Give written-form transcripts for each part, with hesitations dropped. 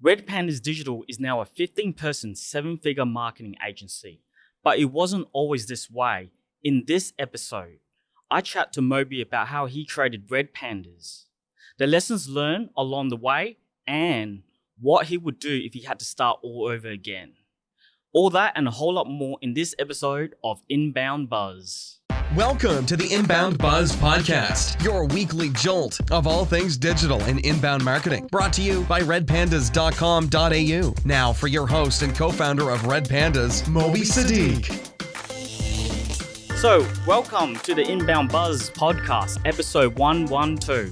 Red Pandas Digital is now a 15-person, 7-figure marketing agency, but it wasn't always this way. In this episode, I chat to Moby about how he created Red Pandas, the lessons learned along the way, and what he would do if he had to start all over again. All that and a whole lot more in this episode of Inbound Buzz. Welcome to the Inbound Buzz Podcast, your weekly jolt of all things digital and inbound marketing. Brought to you by redpandas.com.au. Now for your host and co-founder of Red Pandas, Moby Sadiq. So, welcome to the Inbound Buzz Podcast, episode 112.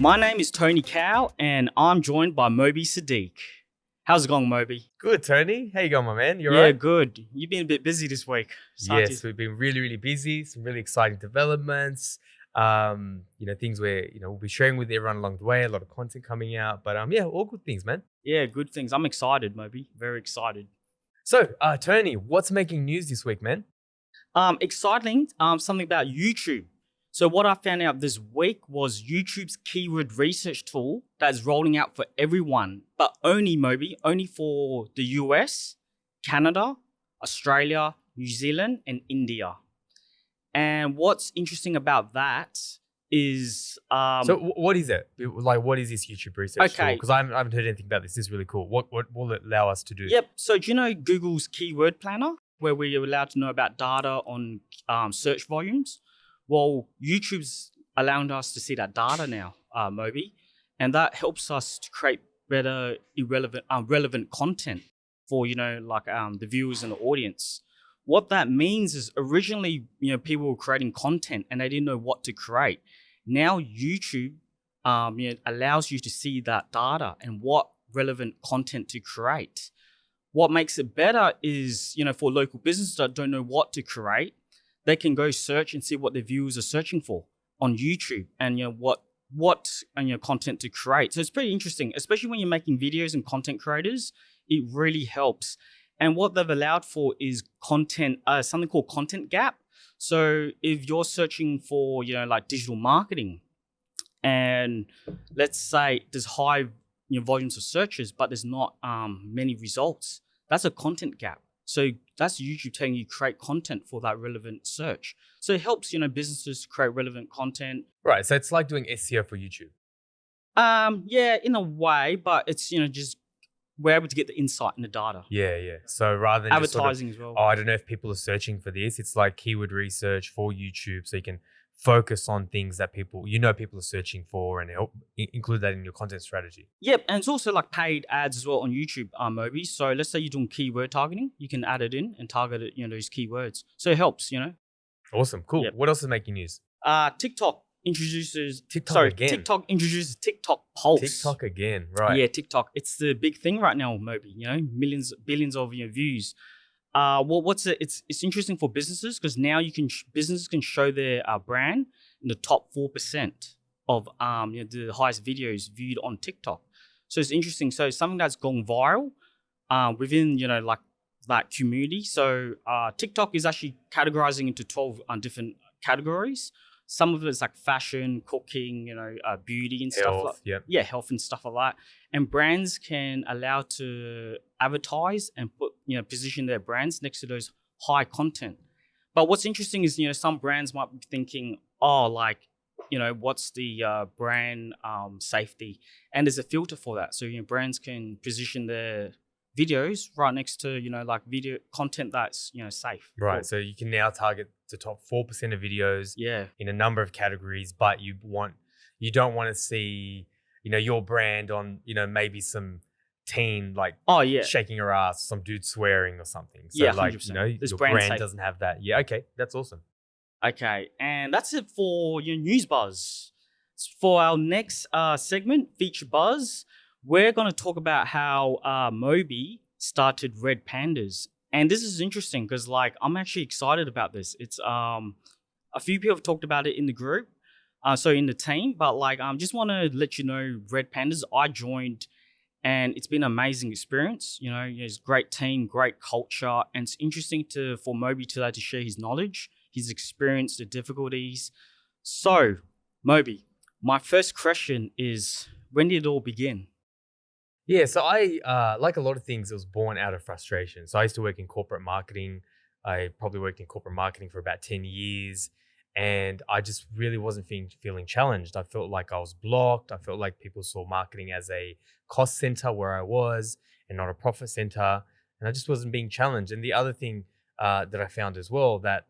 My name is Tony Cow, and I'm joined by Moby Sadiq. How's it going, Moby? Good, Tony. How you going, my man? You Yeah, alright? good. You've been a bit busy this week. Yes, we've been really busy. Some really exciting developments. Things where we'll be sharing with everyone along the way. A lot of content coming out, but all good things, man. Yeah, good things. I'm excited, Moby. Very excited. So, Tony, what's making news this week, man? Exciting. Something about YouTube. So what I found out this week was YouTube's keyword research tool that's rolling out for everyone, but only for the US, Canada, Australia, New Zealand, and India. And what's interesting about that is... So what is it? Like, what is this YouTube research tool? Because I haven't heard anything about this. This is really cool. What will it allow us to do? Yep. So do you know Google's keyword planner, where we're allowed to know about data on search volumes? Well, YouTube's allowing us to see that data now, Moby, and that helps us to create better relevant content for the viewers and the audience. What that means is originally people were creating content and they didn't know what to create. Now YouTube allows you to see that data and what relevant content to create. What makes it better is for local businesses that don't know what to create, they can go search and see what their viewers are searching for on YouTube and what content to create. So it's pretty interesting, especially when you're making videos and content creators. It really helps. And what they've allowed for is content, something called Content Gap. So if you're searching for digital marketing, and let's say there's high volumes of searches, but there's not many results, that's a content gap. So that's YouTube telling you create content for that relevant search. So it helps, businesses create relevant content. Right. So it's like doing SEO for YouTube. Yeah, in a way, but it's, just we're able to get the insight and the data. Yeah. So rather than advertising as well. I don't know if people are searching for this. It's like keyword research for YouTube, so you can focus on things that people are searching for and help include that in your content strategy. Yep, and it's also like paid ads as well on YouTube, Moby. So let's say you're doing keyword targeting, you can add it in and target it, those keywords. So it helps, Awesome, cool. Yep. What else is making news? TikTok introduces TikTok Pulse. TikTok again, right? Yeah, TikTok. It's the big thing right now, Moby. Billions of views. It's interesting for businesses because now businesses can show their brand in the top 4% of the highest videos viewed on TikTok. So it's interesting. So something that's gone viral within that community. So TikTok is actually categorizing into 12 different categories. Some of it's like fashion, cooking, beauty and stuff like that. Yeah, health and stuff like that. And brands can allow to advertise and put, position their brands next to those high content. But what's interesting is, some brands might be thinking, what's the brand safety? And there's a filter for that. So, brands can position their videos right next to, video content that's, safe. Right. So you can now target the top 4% of videos in a number of categories, but you don't want to see, your brand on, maybe some teen shaking her ass, some dude swearing or something. So 100%. Your brand doesn't have that. Yeah. Okay. That's awesome. Okay. And that's it for your news buzz. For our next segment, Feature Buzz, we're going to talk about how Moby started Red Pandas. And this is interesting because I'm actually excited about this. It's a few people have talked about it in the group, so in the team, but just want to let you know Red Pandas, I joined and it's been an amazing experience. It's a great team, great culture, and it's interesting for Moby to share his knowledge, his experience, the difficulties. So Moby, my first question is, when did it all begin? Yeah, so I like a lot of things, it was born out of frustration. So I used to work in corporate marketing. I probably worked in corporate marketing for about 10 years, and I just really wasn't feeling challenged. I felt like I was blocked. I felt like people saw marketing as a cost center where I was and not a profit center, and I just wasn't being challenged. And the other thing that I found as well, that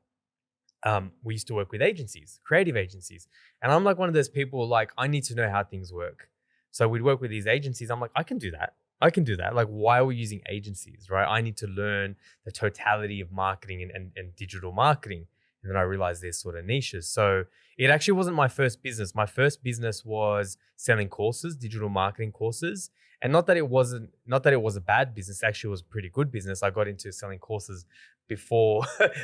we used to work with agencies, creative agencies. And I'm like one of those people, like, I need to know how things work. So we'd work with these agencies. I'm like, I can do that. I can do that. Like, why are we using agencies, right? I need to learn the totality of marketing and digital marketing. And then I realized there's sort of niches. So it actually wasn't my first business. My first business was selling courses, digital marketing courses. And not that it was a bad business. Actually, it was a pretty good business. I got into selling courses before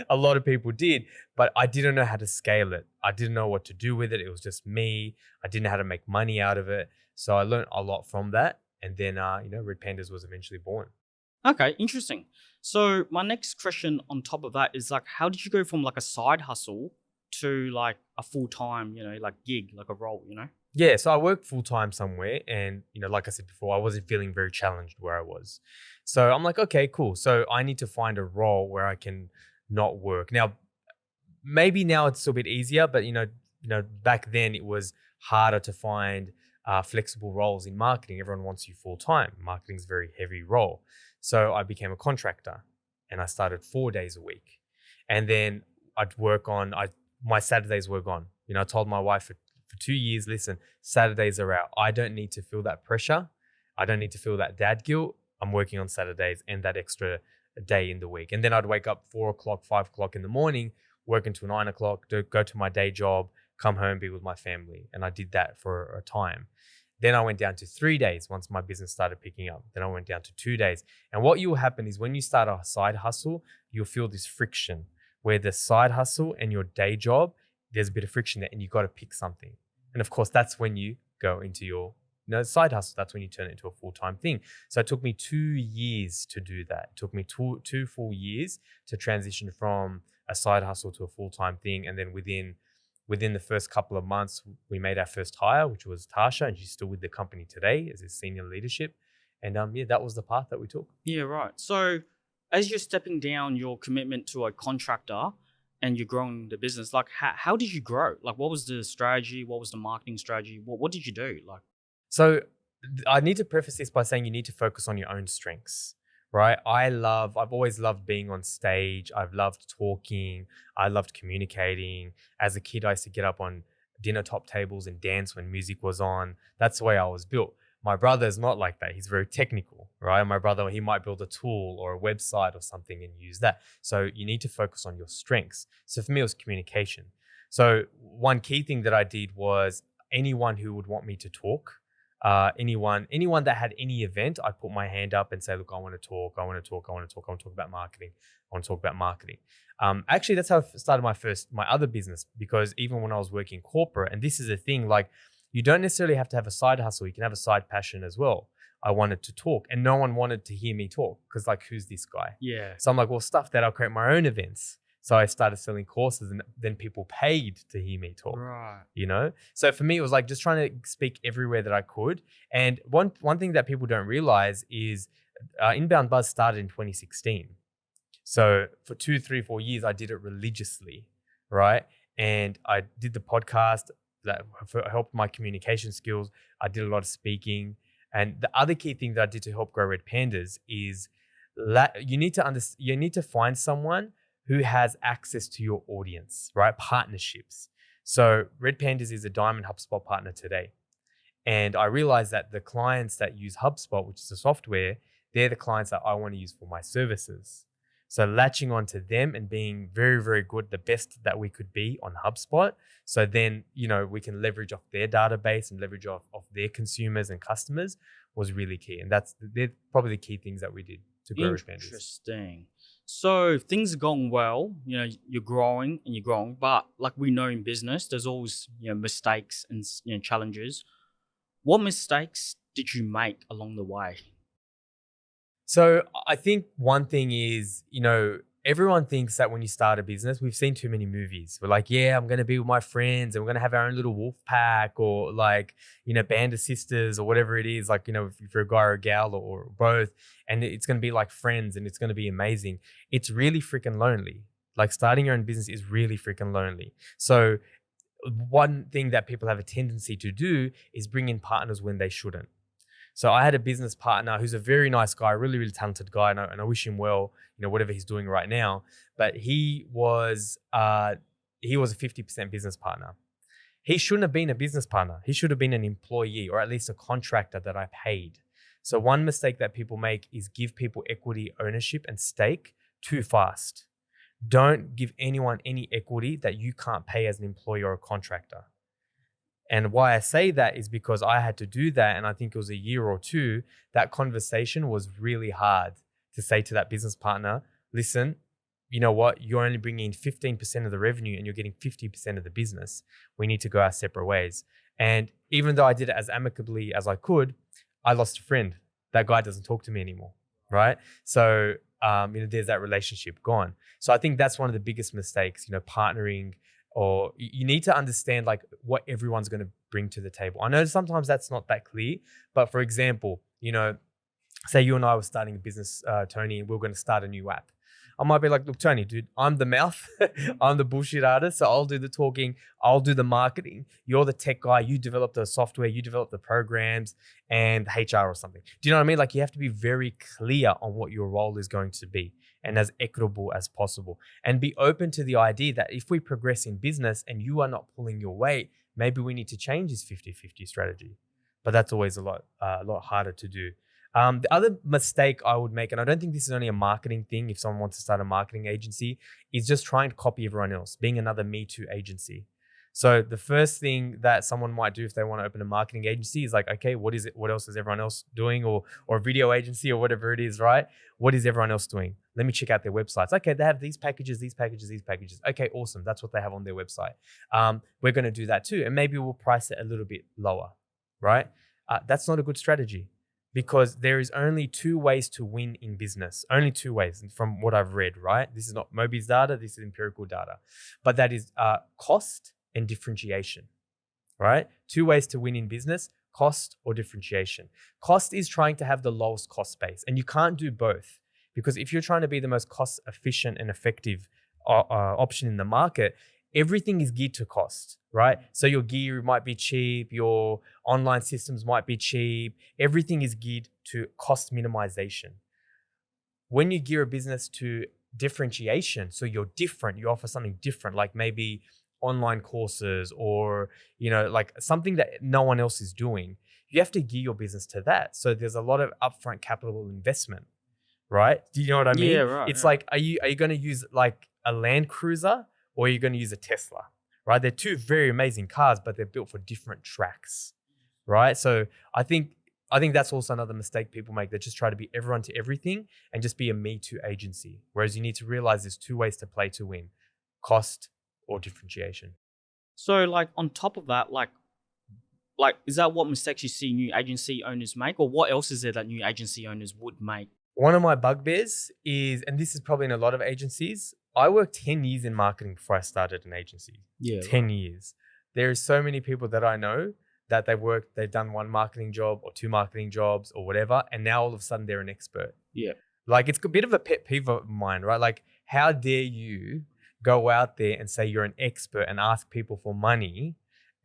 a lot of people did, but I didn't know how to scale it. I didn't know what to do with it. It was just me. I didn't know how to make money out of it. So I learned a lot from that. And then, Red Pandas was eventually born. Okay, interesting. So my next question on top of that is like, how did you go from like a side hustle to like a full-time, like gig, like a role? Yeah, so I worked full time somewhere, and like I said before, I wasn't feeling very challenged where I was. So I'm like, okay, cool. So I need to find a role where I can not work. Now, maybe now it's a bit easier, but back then it was harder to find flexible roles in marketing. Everyone wants you full time. Marketing's a very heavy role. So I became a contractor, and I started 4 days a week, and then I'd work on my Saturdays were gone. I told my wife for 2 years, listen, Saturdays are out. I don't need to feel that pressure. I don't need to feel that dad guilt. I'm working on Saturdays and that extra day in the week. And then I'd wake up 4 o'clock, 5 o'clock in the morning, work until 9 o'clock, go to my day job, come home, be with my family. And I did that for a time. Then I went down to 3 days once my business started picking up. Then I went down to 2 days. And what will happen is when you start a side hustle, you'll feel this friction where the side hustle and your day job, there's a bit of friction there, and you got to pick something. And of course, that's when you go into your side hustle. That's when you turn it into a full-time thing. So it took me 2 years to do that. It took me two full years to transition from a side hustle to a full-time thing. And then within the first couple of months, we made our first hire, which was Tasha, and she's still with the company today as a senior leadership. And that was the path that we took. Yeah, right. So as you're stepping down your commitment to a contractor and you're growing the business, like how did you grow? Like, what was the strategy? What was the marketing strategy? What did you do? So I need to preface this by saying you need to focus on your own strengths, right? I've always loved being on stage. I've loved talking. I loved communicating. As a kid, I used to get up on dinner top tables and dance when music was on. That's the way I was built. My brother is not like that. He's very technical, right? My brother, he might build a tool or a website or something and use that. So you need to focus on your strengths. So for me, it was communication. So one key thing that I did was anyone who would want me to talk, anyone that had any event, I'd put my hand up and say, look, I want to talk about marketing. Actually, that's how I started my other business, because even when I was working corporate, and this is a thing, like, you don't necessarily have to have a side hustle. You can have a side passion as well. I wanted to talk, and no one wanted to hear me talk because, like, who's this guy? Yeah. So I'm like, well, stuff that, I'll create my own events. So I started selling courses, and then people paid to hear me talk. Right. So for me, it was like just trying to speak everywhere that I could. And one thing that people don't realize is Inbound Buzz started in 2016. So for 2, 3, 4 years, I did it religiously, right? And I did the podcast that helped my communication skills. I did a lot of speaking. And the other key thing that I did to help grow Red Pandas is you need to find someone who has access to your audience, right? Partnerships. So Red Pandas is a Diamond HubSpot partner today. And I realized that the clients that use HubSpot, which is a software, they're the clients that I want to use for my services. So latching onto them and being very, very good, the best that we could be on HubSpot. So then, we can leverage off their database and leverage off their consumers and customers was really key. And they're probably the key things that we did to grow Red Pandas. Interesting. So things are going well, you're growing, but like we know in business, there's always, mistakes and, challenges. What mistakes did you make along the way? So I think one thing is, everyone thinks that when you start a business, we've seen too many movies. We're like, yeah, I'm going to be with my friends and we're going to have our own little wolf pack or like, band of sisters or whatever it is. Like, if you're a guy or a gal or both, and it's going to be like friends and it's going to be amazing. It's really freaking lonely. Like starting your own business is really freaking lonely. So one thing that people have a tendency to do is bring in partners when they shouldn't. So I had a business partner who's a very nice guy, really, really talented guy, and I wish him well, whatever he's doing right now. But he was a 50% business partner. He shouldn't have been a business partner. He should have been an employee or at least a contractor that I paid. So one mistake that people make is give people equity ownership and stake too fast. Don't give anyone any equity that you can't pay as an employee or a contractor. And why I say that is because I had to do that. And I think it was a year or two, that conversation was really hard to say to that business partner, listen, you know what? You're only bringing in 15% of the revenue and you're getting 50% of the business. We need to go our separate ways. And even though I did it as amicably as I could, I lost a friend. That guy doesn't talk to me anymore, right? So, there's that relationship gone. So I think that's one of the biggest mistakes, partnering, or you need to understand like what everyone's going to bring to the table. I know sometimes that's not that clear, but for example, say you and I were starting a business, Tony, and we're going to start a new app. I might be like, look, Tony, dude, I'm the mouth. I'm the bullshit artist. So I'll do the talking. I'll do the marketing. You're the tech guy. You develop the software. You develop the programs and HR or something. Do you know what I mean? Like you have to be very clear on what your role is going to be and as equitable as possible. And be open to the idea that if we progress in business and you are not pulling your weight, maybe we need to change this 50-50 strategy. But that's always a lot harder to do. The other mistake I would make, and I don't think this is only a marketing thing if someone wants to start a marketing agency, is just trying to copy everyone else, being another Me Too agency. So the first thing that someone might do if they want to open a marketing agency is like, okay, what is it? What else is everyone else doing? Or a video agency or whatever it is, right? What is everyone else doing? Let me check out their websites. Okay, they have these packages, these packages, these packages. Okay, awesome. That's what they have on their website. We're going to do that too. And maybe we'll price it a little bit lower, right? That's not a good strategy. Because there is only two ways to win in business. Only two ways from what I've read, right? This is not Moby's data, this is empirical data. But that is cost and differentiation, right? Two ways to win in business, cost or differentiation. Cost is trying to have the lowest cost base. And you can't do both. Because if you're trying to be the most cost efficient and effective option in the market, everything is geared to cost, right? So your gear might be cheap, your online systems might be cheap. Everything is geared to cost minimization. When you gear a business to differentiation, so you're different, you offer something different, like maybe online courses or, like something that no one else is doing, you have to gear your business to that. So there's a lot of upfront capital investment, right? Do you know what I mean? Yeah, right. It's like, are you going to use like a Land Cruiser or you're going to use a Tesla, right? They're two very amazing cars, but they're built for different tracks, right? So I think that's also another mistake people make. They just try to be everyone to everything and just be a Me Too agency. Whereas you need to realize there's two ways to play to win: cost or differentiation. So like on top of that, like is that what mistakes you see new agency owners make, or what else is there that new agency owners would make? One of my bugbears is, and this is probably in a lot of agencies, I worked 10 years in marketing before I started an agency. Yeah. 10 years. There are so many people that I know that they've done one marketing job or two marketing jobs or whatever, and now all of a sudden they're an expert. Yeah. Like it's a bit of a pet peeve of mine, right? Like how dare you go out there and say you're an expert and ask people for money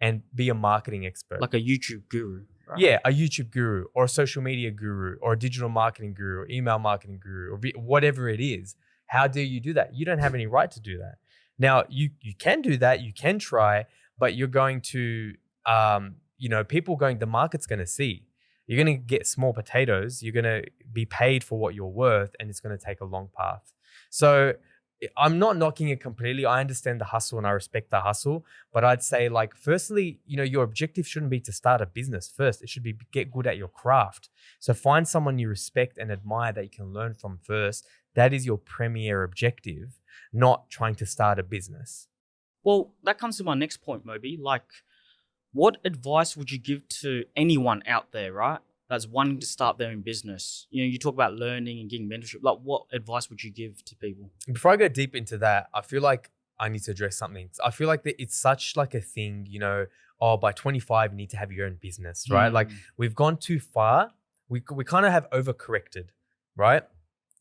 and be a marketing expert. Like a YouTube guru. Right? Yeah, a YouTube guru or a social media guru or a digital marketing guru or email marketing guru or whatever it is. How dare you do that? You don't have any right to do that. Now, you can do that. You can try, but you're going to, the market's going to see. You're going to get small potatoes. You're going to be paid for what you're worth, and it's going to take a long path. So I'm not knocking it completely. I understand the hustle and I respect the hustle, but I'd say like, firstly, your objective shouldn't be to start a business first. It should be get good at your craft. So find someone you respect and admire that you can learn from first. That is your premier objective, not trying to start a business. Well, that comes to my next point, Moby. Like, what advice would you give to anyone out there, right? that's wanting to start their own business? You talk about learning and getting mentorship. Like, what advice would you give to people? Before I go deep into that, I feel like I need to address something. I feel like that it's such like a thing, by 25, you need to have your own business, right? Like we've gone too far. We kind of have overcorrected, right?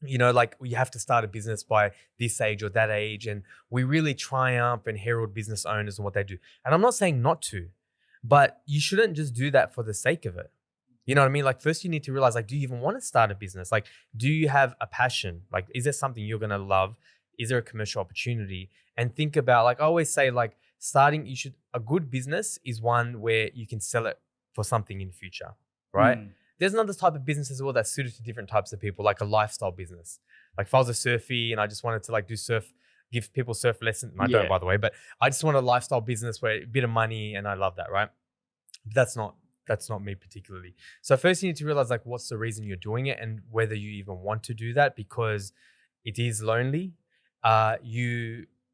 Like we have to start a business by this age or that age. And we really triumph and herald business owners and what they do. And I'm not saying not to, but you shouldn't just do that for the sake of it. You know what I mean? Like first you need to realize, like, do you even want to start a business? Like, do you have a passion? Like, is there something you're going to love? Is there a commercial opportunity? And think about, like I always say, like a good business is one where you can sell it for something in the future, right? There's another type of business as well that's suited to different types of people, like a lifestyle business. Like if I was a surfie and I just wanted to like give people surf lessons, and I don't, by the way, but I just want a lifestyle business where a bit of money, and I love that, right? But that's not me particularly. So first you need to realize like what's the reason you're doing it and whether you even want to do that, because it is lonely.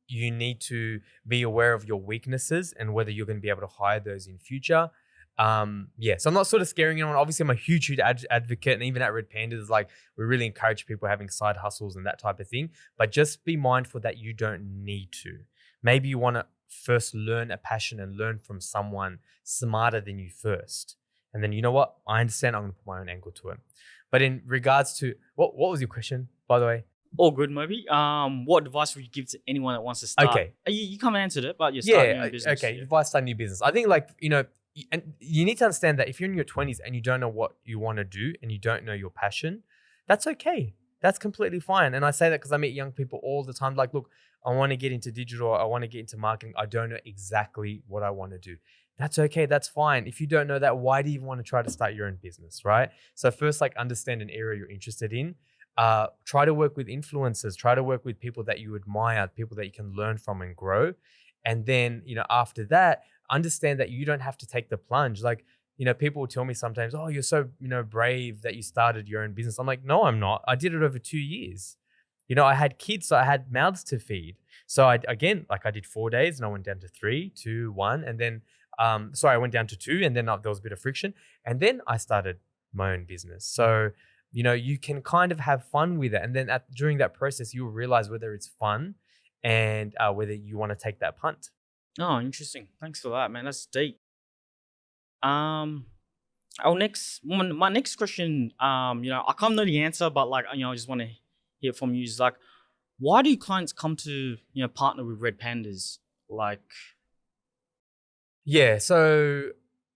You need to be aware of your weaknesses and whether you're going to be able to hide those in future. So I'm not sort of scaring anyone. Obviously, I'm a huge advocate, and even at Red Pandas, like we really encourage people having side hustles and that type of thing. But just be mindful that you don't need to. Maybe you want to first learn a passion and learn from someone smarter than you first, and then you know what? I understand. I'm going to put my own angle to it. But in regards to what was your question, by the way? All good, Moby. What advice would you give to anyone that wants to start? Okay, you kind of answered it, but you're starting your own business. Okay, advice starting new business. I think and you need to understand that if you're in your 20s and you don't know what you want to do and you don't know your passion, that's okay. That's completely fine. And I say that because I meet young people all the time. Like, look, I want to get into digital. I want to get into marketing. I don't know exactly what I want to do. That's okay. That's fine. If you don't know that, why do you even want to try to start your own business, right? So first, like understand an area you're interested in. Try to work with influencers. Try to work with people that you admire, people that you can learn from and grow. And then, after that, understand that you don't have to take the plunge. Like, people will tell me sometimes, oh, you're so, brave that you started your own business. I'm like, no, I'm not. I did it over 2 years. I had kids, so I had mouths to feed. So I did 4 days and I went down to 3, 2, 1. And then, I went down to 2 and then there was a bit of friction. And then I started my own business. So, you can kind of have fun with it. And then during that process, you'll realize whether it's fun and whether you want to take that punt. Oh, interesting. Thanks for that, man. That's deep. My next question, I can't know the answer, but like, I just want to hear from you. Is like, why do clients come to, partner with Red Pandas? Like, yeah. So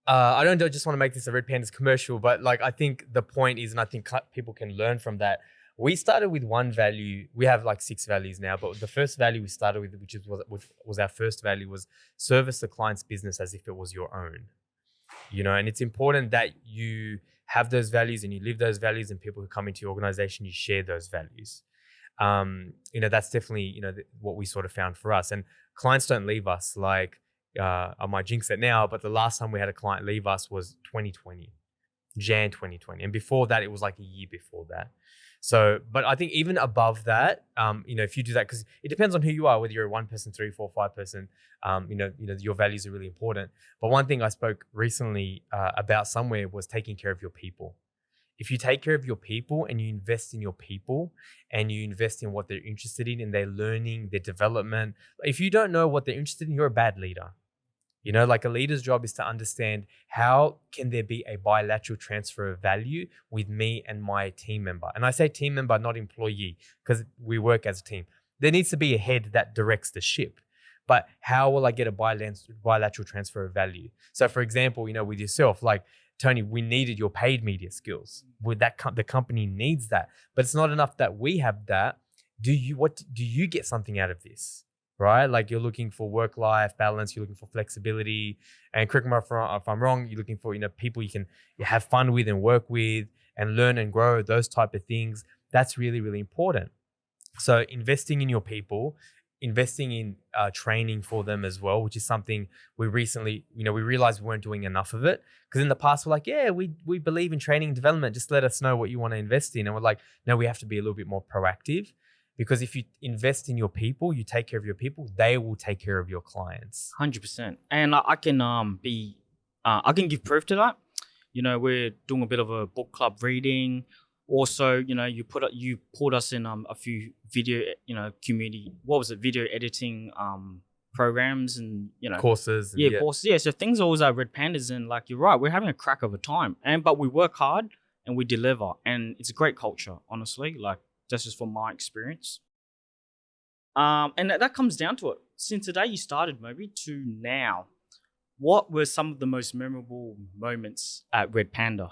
I don't just want to make this a Red Pandas commercial, but like, I think the point is, and I think people can learn from that. We started with one value. We have like 6 values now, but the first value we started with, which was our first value, was service the client's business as if it was your own. And it's important that you have those values and you live those values, and people who come into your organization, you share those values. That's definitely, what we sort of found for us. And clients don't leave us. Like, I might jinx it now, but the last time we had a client leave us was 2020, Jan 2020. And before that, it was like a year before that. So, but I think even above that, if you do that, because it depends on who you are, whether you're a 1 person, 3, 4, 5 person, your values are really important. But one thing I spoke recently about somewhere was taking care of your people. If you take care of your people and you invest in your people and you invest in what they're interested in and their learning, their development, if you don't know what they're interested in, you're a bad leader. Like a leader's job is to understand how can there be a bilateral transfer of value with me and my team member. And I say team member, not employee, because we work as a team. There needs to be a head that directs the ship. But how will I get a bilateral transfer of value? So for example, with yourself, like Tony, we needed your paid media skills. With that, the company needs that. But it's not enough that we have that. What do you get something out of this? Right? Like you're looking for work-life balance, you're looking for flexibility, and correct me if I'm wrong, you're looking for, people you can have fun with and work with and learn and grow, those type of things. That's really, really important. So investing in your people, investing in training for them as well, which is something we recently, we realized we weren't doing enough of it. Because in the past, we're like, yeah, we believe in training and development. Just let us know what you want to invest in. And we're like, no, we have to be a little bit more proactive. Because if you invest in your people, you take care of your people, they will take care of your clients. 100%. And I can give proof to that. we're doing a bit of a book club reading. Also, you pulled us in a few video, community. What was it? Video editing programs and courses. Courses. Yeah, so things always are Red Pandas, and like you're right, we're having a crack of a time, but we work hard and we deliver, and it's a great culture. Honestly, like that's just from my experience. And that comes down to it. Since the day you started, Moby, to now, what were some of the most memorable moments at Red Panda?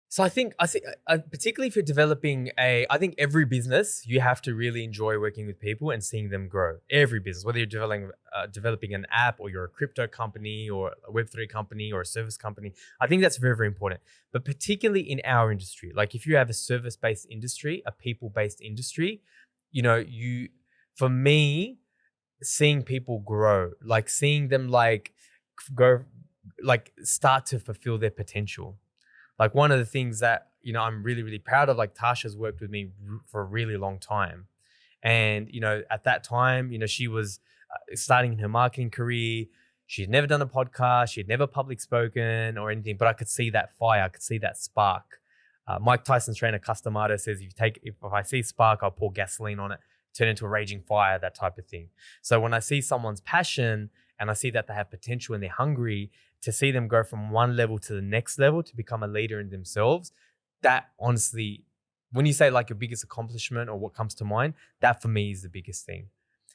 So I think particularly if you're developing I think every business, you have to really enjoy working with people and seeing them grow. Every business, whether you're developing an app or you're a crypto company or a Web3 company or a service company, I think that's very, very important. But particularly in our industry, like if you have a service-based industry, a people-based industry, for me, seeing people grow, like seeing them start to fulfill their potential. Like one of the things that, I'm really, really proud of, like Tasha's worked with me for a really long time. And, at that time, she was starting her marketing career. She had never done a podcast. She had never public spoken or anything, but I could see that fire. I could see that spark. Mike Tyson's trainer, Customato, says if I see spark, I'll pour gasoline on it, turn into a raging fire, that type of thing. So when I see someone's passion and I see that they have potential and they're hungry, to see them go from one level to the next level to become a leader in themselves, that honestly, when you say like your biggest accomplishment or what comes to mind, that for me is the biggest thing.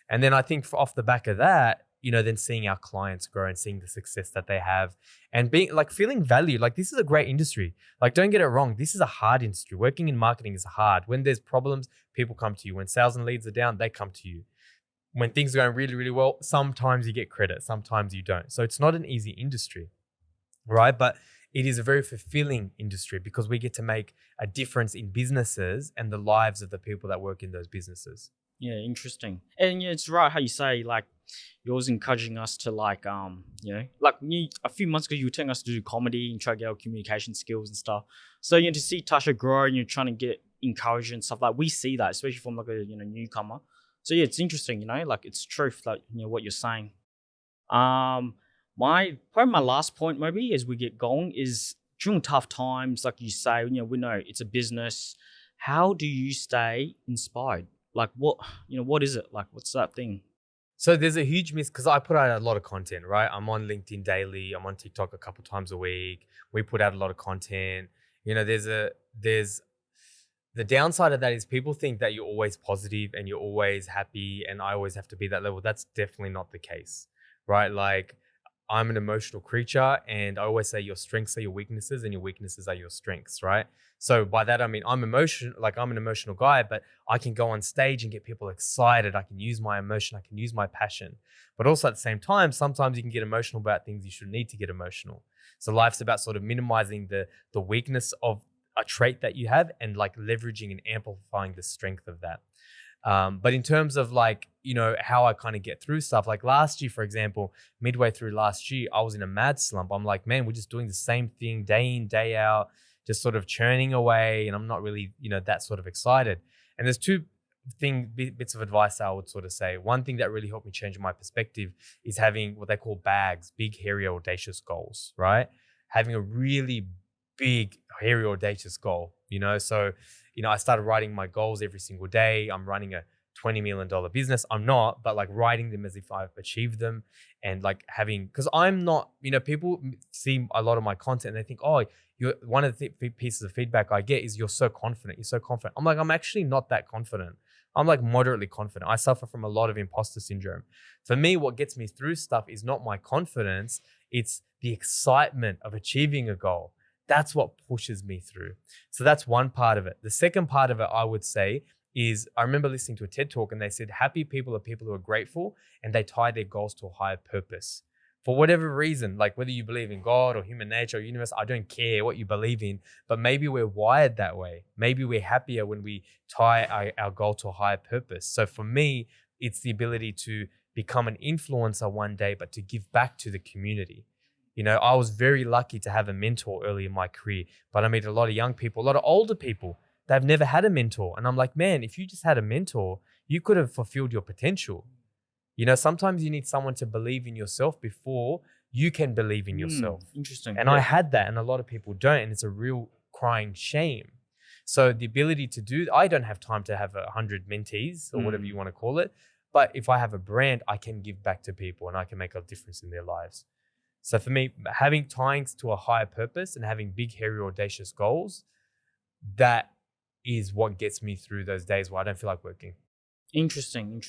And then I think off the back of that, then seeing our clients grow and seeing the success that they have and being like feeling valued. Like this is a great industry. Like don't get it wrong. This is a hard industry. Working in marketing is hard. When there's problems, people come to you. When sales and leads are down, they come to you. When things are going really, really well, sometimes you get credit, sometimes you don't. So it's not an easy industry, right? But it is a very fulfilling industry because we get to make a difference in businesses and the lives of the people that work in those businesses. Yeah, interesting. And it's right how you say, like, you're always encouraging us to like a few months ago you were telling us to do comedy and try to get our communication skills and stuff. So to see Tasha grow and you're trying to get encouraged and stuff, like we see that, especially from like a newcomer. So yeah, it's interesting, like it's truth, like what you're saying. My last point maybe as we get going is during tough times, like you say, we know it's a business. How do you stay inspired? Like what is it? Like what's that thing? So there's a huge miss because I put out a lot of content, right? I'm on LinkedIn daily. I'm on TikTok a couple times a week. We put out a lot of content. There's the downside of that is people think that you're always positive and you're always happy and I always have to be that level. That's definitely not the case, right? Like I'm an emotional creature and I always say your strengths are your weaknesses and your weaknesses are your strengths, right? So by that, I mean, I'm an emotional guy, but I can go on stage and get people excited. I can use my emotion. I can use my passion. But also at the same time, sometimes you can get emotional about things you shouldn't need to get emotional. So life's about sort of minimizing the weakness of a trait that you have and like leveraging and amplifying the strength of that. But in terms of like, how I kind of get through stuff, like last year, for example, midway through last year, I was in a mad slump. I'm like, man, we're just doing the same thing day in, day out, just sort of churning away. And I'm not really, that sort of excited. And there's two bits of advice I would sort of say. One thing that really helped me change my perspective is having what they call BAGs, big, hairy, audacious goals, right? Having a really big, hairy, audacious goal, So, I started writing my goals every single day. I'm running a $20 million business. I'm not, but like writing them as if I've achieved them and like because I'm not, people see a lot of my content and they think, oh, one of the pieces of feedback I get is you're so confident. You're so confident. I'm like, I'm actually not that confident. I'm like moderately confident. I suffer from a lot of imposter syndrome. For me, what gets me through stuff is not my confidence. It's the excitement of achieving a goal. That's what pushes me through. So that's one part of it. The second part of it, I would say, is I remember listening to a TED talk and they said, happy people are people who are grateful and they tie their goals to a higher purpose. For whatever reason, like whether you believe in God or human nature or universe, I don't care what you believe in, but maybe we're wired that way. Maybe we're happier when we tie our goal to a higher purpose. So for me, it's the ability to become an influencer one day, but to give back to the community. I was very lucky to have a mentor early in my career, but I meet a lot of young people, a lot of older people that have never had a mentor. And I'm like, man, if you just had a mentor, you could have fulfilled your potential. Sometimes you need someone to believe in yourself before you can believe in yourself. Interesting. And I had that, and a lot of people don't, and it's a real crying shame. So the ability to do, I don't have time to have 100 mentees or whatever you want to call it. But if I have a brand, I can give back to people and I can make a difference in their lives. So for me, tying to a higher purpose and having big, hairy, audacious goals, that is what gets me through those days where I don't feel like working. Interesting.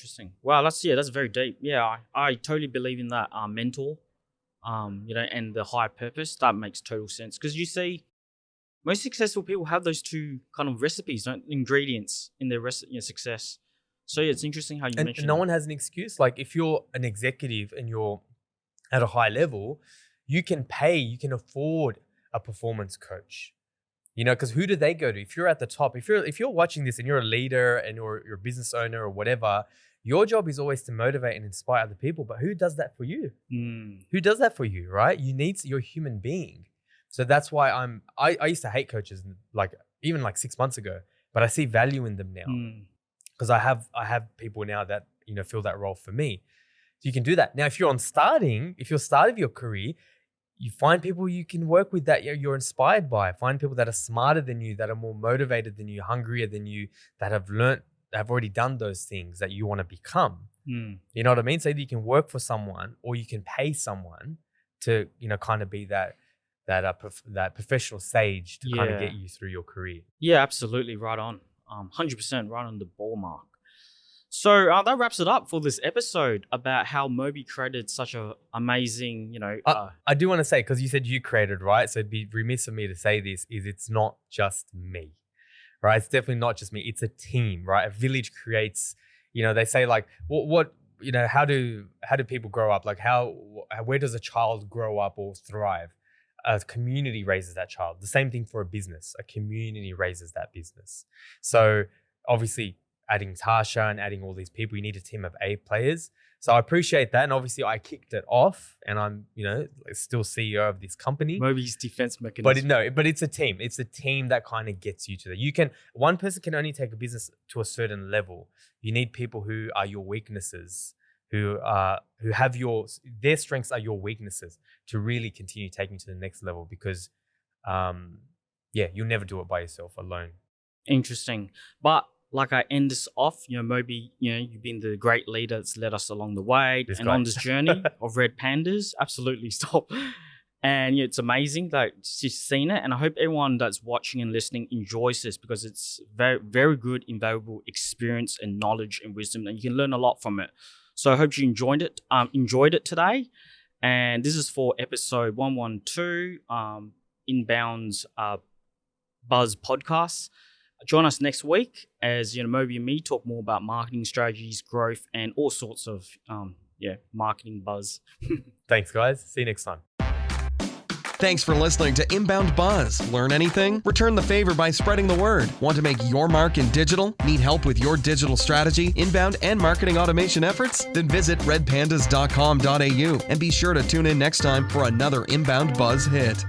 Wow, that's very deep. Yeah, I totally believe in that mentor, and the higher purpose. That makes total sense, because you see, most successful people have those two kind of recipes, ingredients in their success. So yeah, it's interesting how you mentioned. And no one has an excuse. Like if you're an executive and you're at a high level, you can afford a performance coach. Because who do they go to? If you're at the top, if you're watching this and you're a leader and you're a business owner or whatever, your job is always to motivate and inspire other people. But who does that for you? Who does that for you, right? You're a human being. So that's why I used to hate coaches even 6 months ago, but I see value in them now because I have people now that, fill that role for me. So you can do that. Now, if you're starting your career, you find people you can work with that you're inspired by. Find people that are smarter than you, that are more motivated than you, hungrier than you, that have already done those things that you want to become. You know what I mean? So either you can work for someone or you can pay someone to, kind of be that professional sage to kind of get you through your career. Yeah, absolutely. Right on. 100% right on the ball mark. So that wraps it up for this episode about how Moby created such an amazing, I do want to say, because you said you created, right? So it'd be remiss of me to say this, is it's not just me, right? It's definitely not just me. It's a team, right? A village creates, they say like, what how do people grow up? Like where does a child grow up or thrive? A community raises that child. The same thing for a business. A community raises that business. So obviously, adding Tasha and adding all these people, you need a team of 8 players. So I appreciate that. And obviously I kicked it off and I'm, still CEO of this company. Moby's defense mechanism. But it's a team. It's a team that kind of gets you to that. One person can only take a business to a certain level. You need people who are your weaknesses, who have their strengths are your weaknesses to really continue taking to the next level, because you'll never do it by yourself alone. Interesting. But like I end this off, Moby, you've been the great leader that's led us along the way on this journey of Red Pandas. Absolutely stop. And it's amazing that you've seen it. And I hope everyone that's watching and listening enjoys this, because it's very, very good, invaluable experience and knowledge and wisdom, and you can learn a lot from it. So I hope you enjoyed it today. And this is for episode 112, Inbound's Buzz podcast. Join us next week as Moby and me talk more about marketing strategies, growth, and all sorts of marketing buzz. Thanks, guys. See you next time. Thanks for listening to Inbound Buzz. Learn anything? Return the favor by spreading the word. Want to make your mark in digital? Need help with your digital strategy, inbound, and marketing automation efforts? Then visit redpandas.com.au and be sure to tune in next time for another Inbound Buzz hit.